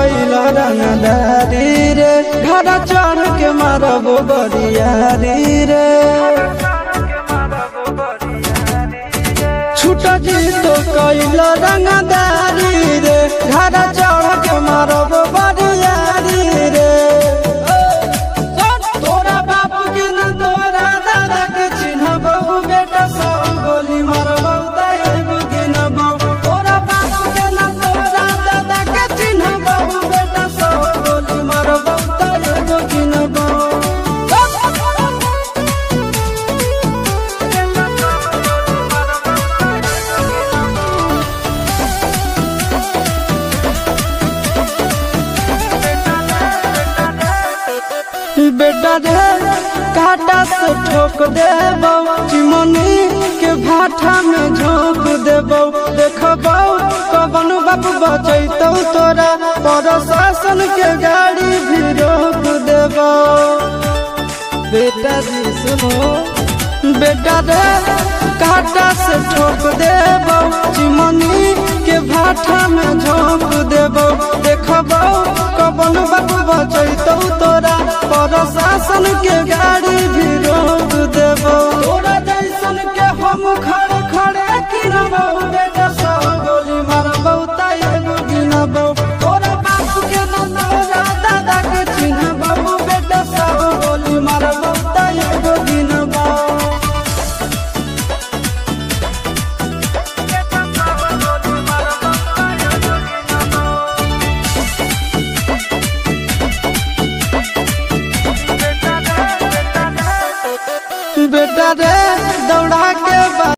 कैल रंगदारी रे घर चढ़ के मारब बरियारी रे छूट जी तो कैल रंगदारी रे घर चढ़ के मारब बरियारी रे तोरा बाप के न तोरा दादा के चिन्हबहु बेटा सब गोली मारबहु तैगो गिनबहु तोरा बाप के न तोरा दादा के चिन्हबहु बेटा सब गोली मारबहु तैगो गिनबहु बेटा रे काटा से ठोक देबौ चिमनी के भाठा में झोंक देबौ देखबौ कवन बाप बचैतौ तोरा प्रशासन के गाड़ी भी रोक देबौ बेटा जी सुनो बेटा रे काटा से ठोक देबौ चिमनी के भाठा में झोंक देबौ देखबौ कवन बाप बचैतौ तोरा प्रशासन के गाड़ी भी रोक देबौ तोरा जैसन के हम खड़े खड़े गिनबौ बेटा सब गोली मारबौ तैगो गिनबौ तोरा बाप के न तोरा दादा के चिन्हबौ बेटा सब गोली मारबौ तैगो गिनबौ बेटा रे दौड़ा के